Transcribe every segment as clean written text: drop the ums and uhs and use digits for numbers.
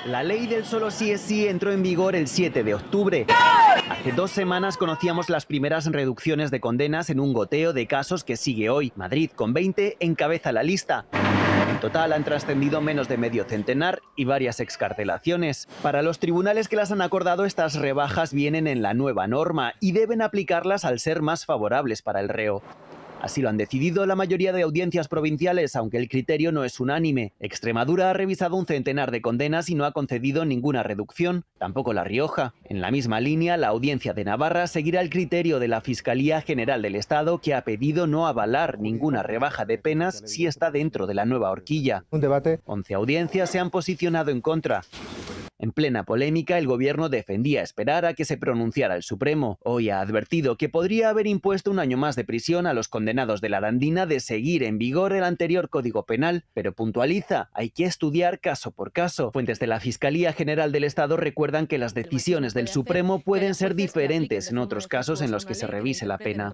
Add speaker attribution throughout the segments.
Speaker 1: La ley del solo sí es sí entró en vigor el 7 de octubre. Hace 2 semanas conocíamos las primeras reducciones de condenas en un goteo de casos que sigue hoy. Madrid, con 20, encabeza la lista. En total han trascendido menos de medio centenar y varias excarcelaciones. Para los tribunales que las han acordado, estas rebajas vienen en la nueva norma y deben aplicarlas al ser más favorables para el reo. Así lo han decidido la mayoría de audiencias provinciales, aunque el criterio no es unánime. Extremadura ha revisado un centenar de condenas y no ha concedido ninguna reducción, tampoco La Rioja. En la misma línea, la Audiencia de Navarra seguirá el criterio de la Fiscalía General del Estado, que ha pedido no avalar ninguna rebaja de penas si está dentro de la nueva horquilla. 11 audiencias se han posicionado en contra. En plena polémica, el Gobierno defendía esperar a que se pronunciara el Supremo. Hoy ha advertido que podría haber impuesto 1 año más de prisión a los condenados de la Arandina de seguir en vigor el anterior Código Penal, pero puntualiza, hay que estudiar caso por caso. Fuentes de la Fiscalía General del Estado recuerdan que las decisiones del Supremo pueden ser diferentes en otros casos en los que se revise la pena.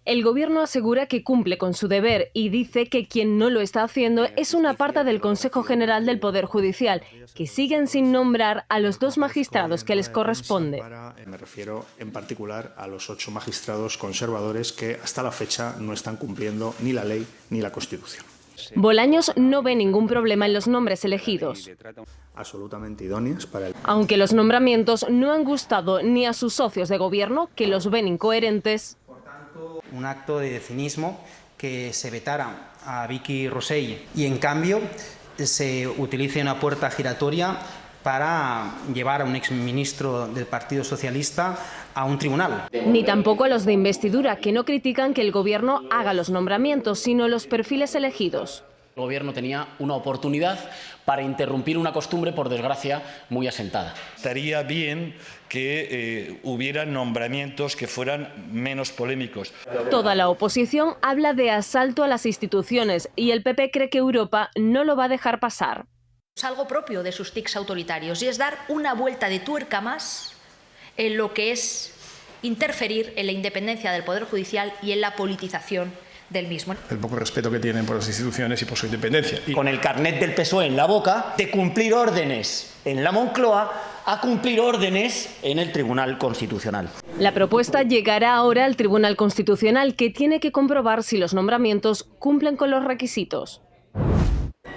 Speaker 2: El Gobierno asegura que cumple con su deber y dice que quien no lo está haciendo es una parte del Consejo General del Poder Judicial, que siguen sin nombrar a los 2 magistrados que les corresponde.
Speaker 3: Me refiero en particular a los 8 magistrados conservadores que hasta la fecha no están cumpliendo ni la ley ni la Constitución.
Speaker 2: Bolaños no ve ningún problema en los nombres elegidos.
Speaker 3: Absolutamente idóneas para el...
Speaker 2: Aunque los nombramientos no han gustado ni a sus socios de gobierno, que los ven incoherentes.
Speaker 4: Un acto de cinismo que se vetara a Vicky Rosell y en cambio se utilice una puerta giratoria para llevar a un exministro del Partido Socialista a un tribunal.
Speaker 2: Ni tampoco a los de investidura, que no critican que el Gobierno haga los nombramientos, sino los perfiles elegidos.
Speaker 5: El Gobierno tenía una oportunidad para interrumpir una costumbre, por desgracia, muy asentada.
Speaker 6: Estaría bien que hubiera nombramientos que fueran menos polémicos.
Speaker 2: Toda la oposición habla de asalto a las instituciones y el PP cree que Europa no lo va a dejar pasar.
Speaker 7: Es algo propio de sus tics autoritarios y es dar una vuelta de tuerca más en lo que es interferir en la independencia del Poder Judicial y en la politización del mismo.
Speaker 3: El poco respeto que tienen por las instituciones y por su independencia.
Speaker 8: Con el carnet del PSOE en la boca, de cumplir órdenes en la Moncloa a cumplir órdenes en el Tribunal Constitucional.
Speaker 2: La propuesta llegará ahora al Tribunal Constitucional, que tiene que comprobar si los nombramientos cumplen con los requisitos.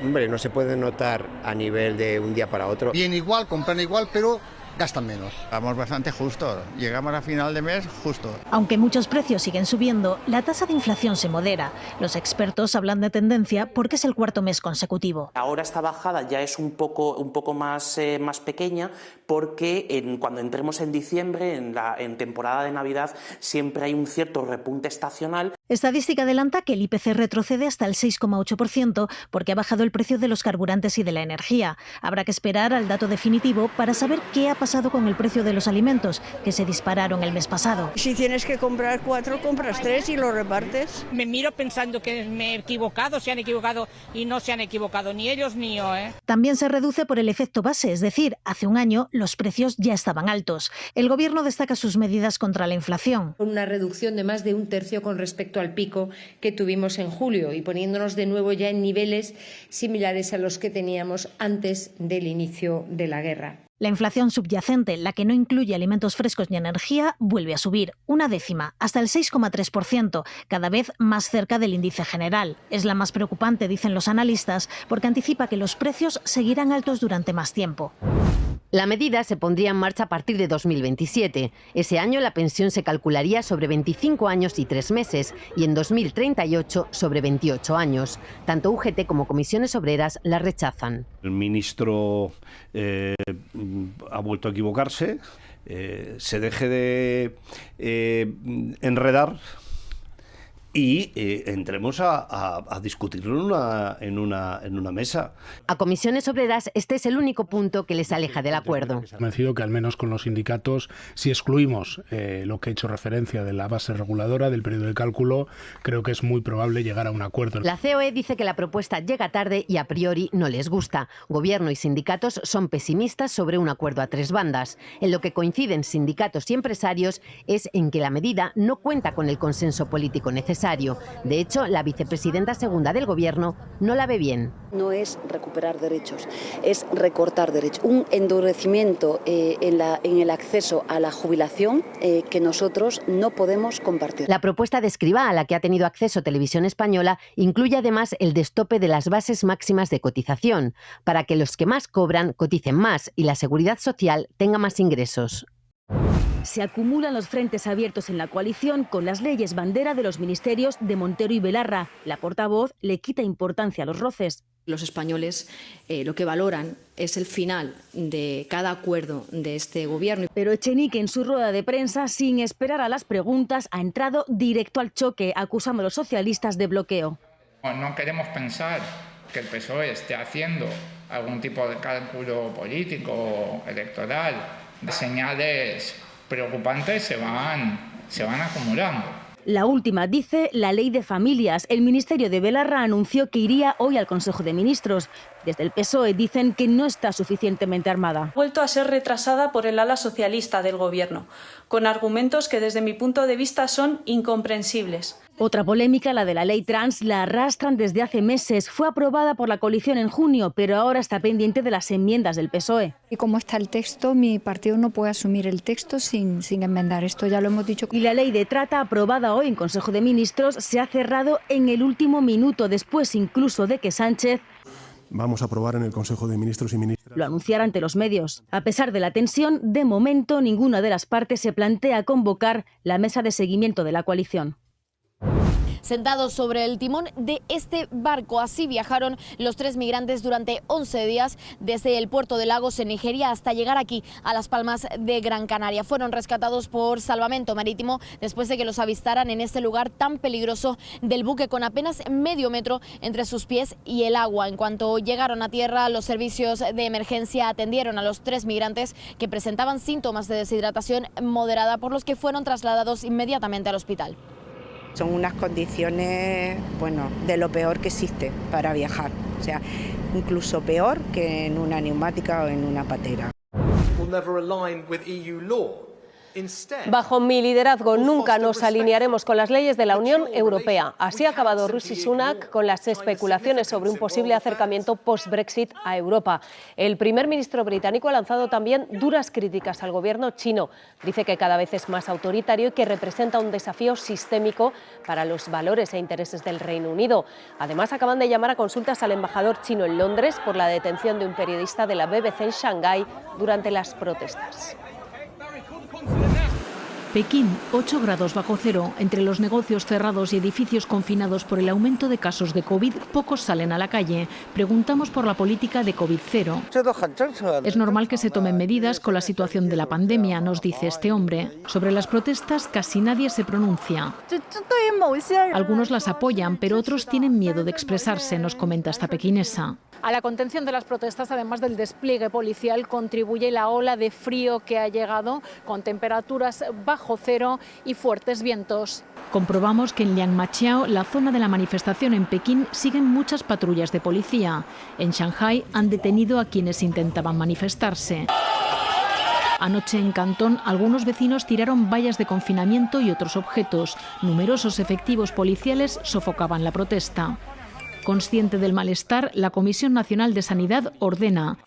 Speaker 9: Hombre, no se puede notar a nivel de un día para otro.
Speaker 10: Bien igual, compran igual, pero gastan menos.
Speaker 11: Vamos bastante justos, llegamos a final de mes justo.
Speaker 12: Aunque muchos precios siguen subiendo, la tasa de inflación se modera. Los expertos hablan de tendencia porque es el 4º mes consecutivo.
Speaker 13: Ahora esta bajada ya es un poco más pequeña porque cuando entremos en diciembre, en temporada de Navidad, siempre hay un cierto repunte estacional.
Speaker 12: Estadística adelanta que el IPC retrocede hasta el 6,8% porque ha bajado el precio de los carburantes y de la energía. Habrá que esperar al dato definitivo para saber qué ha pasado con el precio de los alimentos, que se dispararon el mes pasado.
Speaker 14: Si tienes que comprar 4, compras 3 y lo repartes.
Speaker 15: Me miro pensando que me he equivocado, se han equivocado y no se han equivocado, ni ellos ni yo.
Speaker 12: También se reduce por el efecto base, es decir, hace un año los precios ya estaban altos. El Gobierno destaca sus medidas contra la inflación.
Speaker 16: Una reducción de más de 1/3 con respecto al pico que tuvimos en julio y poniéndonos de nuevo ya en niveles similares a los que teníamos antes del inicio de la guerra.
Speaker 12: La inflación subyacente, la que no incluye alimentos frescos ni energía, vuelve a subir 1/10, hasta el 6,3%, cada vez más cerca del índice general. Es la más preocupante, dicen los analistas, porque anticipa que los precios seguirán altos durante más tiempo.
Speaker 17: La medida se pondría en marcha a partir de 2027. Ese año la pensión se calcularía sobre 25 años y 3 meses y en 2038 sobre 28 años. Tanto UGT como comisiones obreras la rechazan.
Speaker 18: El ministro ha vuelto a equivocarse, se deje de enredar y entremos a discutirlo en una mesa.
Speaker 17: A comisiones obreras este es el único punto que les aleja del acuerdo.
Speaker 19: Convencido que al menos con los sindicatos, si excluimos lo que he hecho referencia de la base reguladora, del periodo de cálculo, creo que es muy probable llegar a un acuerdo.
Speaker 17: La COE dice que la propuesta llega tarde y a priori no les gusta. Gobierno y sindicatos son pesimistas sobre un acuerdo a 3 bandas. En lo que coinciden sindicatos y empresarios es en que la medida no cuenta con el consenso político necesario. necesario. De hecho, la vicepresidenta segunda del Gobierno no la ve bien.
Speaker 20: No es recuperar derechos, es recortar derechos. Un endurecimiento en el acceso a la jubilación que nosotros no podemos compartir.
Speaker 17: La propuesta de Escrivá, a la que ha tenido acceso Televisión Española, incluye además el destope de las bases máximas de cotización, para que los que más cobran coticen más y la Seguridad Social tenga más ingresos.
Speaker 21: Se acumulan los frentes abiertos en la coalición con las leyes bandera de los ministerios de Montero y Belarra. La portavoz le quita importancia a los roces.
Speaker 22: Los españoles lo que valoran es el final de cada acuerdo de este gobierno.
Speaker 21: Pero Echenique, en su rueda de prensa, sin esperar a las preguntas, ha entrado directo al choque, acusando a los socialistas de bloqueo.
Speaker 23: No queremos pensar que el PSOE esté haciendo algún tipo de cálculo político o electoral. Señales preocupantes se van acumulando.
Speaker 21: La última, dice, la ley de familias. El Ministerio de Belarra anunció que iría hoy al Consejo de Ministros. Desde el PSOE dicen que no está suficientemente armada.
Speaker 24: Ha vuelto a ser retrasada por el ala socialista del Gobierno, con argumentos que desde mi punto de vista son incomprensibles.
Speaker 21: Otra polémica, la de la ley trans, la arrastran desde hace meses. Fue aprobada por la coalición en junio, pero ahora está pendiente de las enmiendas del PSOE.
Speaker 25: Y como está el texto, mi partido no puede asumir el texto sin enmendar. Esto ya lo hemos dicho.
Speaker 21: Y la ley de trata, aprobada hoy en Consejo de Ministros, se ha cerrado en el último minuto, después incluso de que Sánchez
Speaker 26: vamos a aprobar en el Consejo de Ministros y Ministras
Speaker 21: lo anunciara ante los medios. A pesar de la tensión, de momento ninguna de las partes se plantea convocar la mesa de seguimiento de la coalición.
Speaker 27: Sentados sobre el timón de este barco. Así viajaron los 3 migrantes durante 11 días desde el puerto de Lagos en Nigeria hasta llegar aquí a Las Palmas de Gran Canaria. Fueron rescatados por Salvamento Marítimo después de que los avistaran en este lugar tan peligroso del buque, con apenas medio metro entre sus pies y el agua. En cuanto llegaron a tierra, los servicios de emergencia atendieron a los 3 migrantes que presentaban síntomas de deshidratación moderada, por los que fueron trasladados inmediatamente al hospital.
Speaker 28: Son unas condiciones, de lo peor que existe para viajar. O sea, incluso peor que en una neumática o en una patera.
Speaker 29: Bajo mi liderazgo nunca nos alinearemos con las leyes de la Unión Europea. Así ha acabado Rishi Sunak con las especulaciones sobre un posible acercamiento post-Brexit a Europa. El primer ministro británico ha lanzado también duras críticas al gobierno chino. Dice que cada vez es más autoritario y que representa un desafío sistémico para los valores e intereses del Reino Unido. Además, acaban de llamar a consultas al embajador chino en Londres por la detención de un periodista de la BBC en Shanghái durante las protestas.
Speaker 12: Pekín, 8 grados bajo cero. Entre los negocios cerrados y edificios confinados por el aumento de casos de COVID, pocos salen a la calle. Preguntamos por la política de COVID-0. Es normal que se tomen medidas con la situación de la pandemia, nos dice este hombre. Sobre las protestas casi nadie se pronuncia. Algunos las apoyan, pero otros tienen miedo de expresarse, nos comenta esta pequinesa.
Speaker 30: A la contención de las protestas, además del despliegue policial, contribuye la ola de frío que ha llegado, con temperaturas bajo cero y fuertes vientos.
Speaker 12: Comprobamos que en Liangmaqiao, la zona de la manifestación en Pekín, siguen muchas patrullas de policía. En Shanghái han detenido a quienes intentaban manifestarse. Anoche en Cantón, algunos vecinos tiraron vallas de confinamiento y otros objetos. Numerosos efectivos policiales sofocaban la protesta. Consciente del malestar, la Comisión Nacional de Sanidad ordena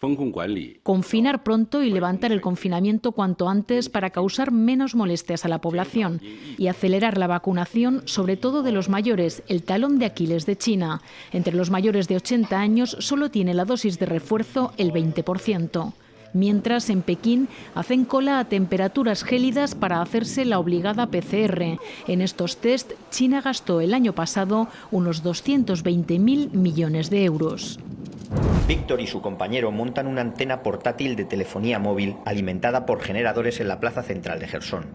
Speaker 12: confinar pronto y levantar el confinamiento cuanto antes para causar menos molestias a la población y acelerar la vacunación, sobre todo de los mayores, el talón de Aquiles de China. Entre los mayores de 80 años solo tiene la dosis de refuerzo el 20%. Mientras, en Pekín hacen cola a temperaturas gélidas para hacerse la obligada PCR. En estos test, China gastó el año pasado unos 220.000 millones de euros.
Speaker 8: Víctor y su compañero montan una antena portátil de telefonía móvil alimentada por generadores en la plaza central de Jersón.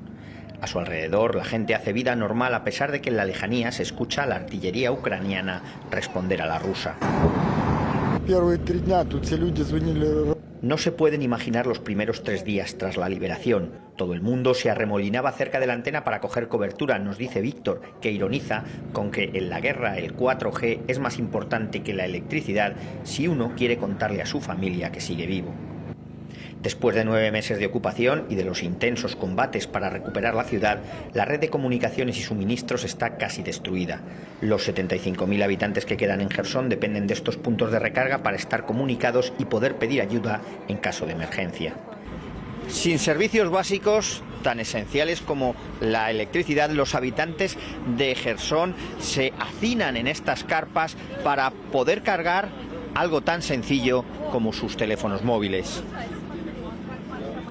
Speaker 8: A su alrededor, la gente hace vida normal a pesar de que en la lejanía se escucha a la artillería ucraniana responder a la rusa. No se pueden imaginar los primeros 3 días tras la liberación. Todo el mundo se arremolinaba cerca de la antena para coger cobertura, nos dice Víctor, que ironiza con que en la guerra el 4G es más importante que la electricidad si uno quiere contarle a su familia que sigue vivo. Después de 9 meses de ocupación y de los intensos combates para recuperar la ciudad, la red de comunicaciones y suministros está casi destruida. Los 75.000 habitantes que quedan en Jersón dependen de estos puntos de recarga para estar comunicados y poder pedir ayuda en caso de emergencia. Sin servicios básicos tan esenciales como la electricidad, los habitantes de Jersón se hacinan en estas carpas para poder cargar algo tan sencillo como sus teléfonos móviles.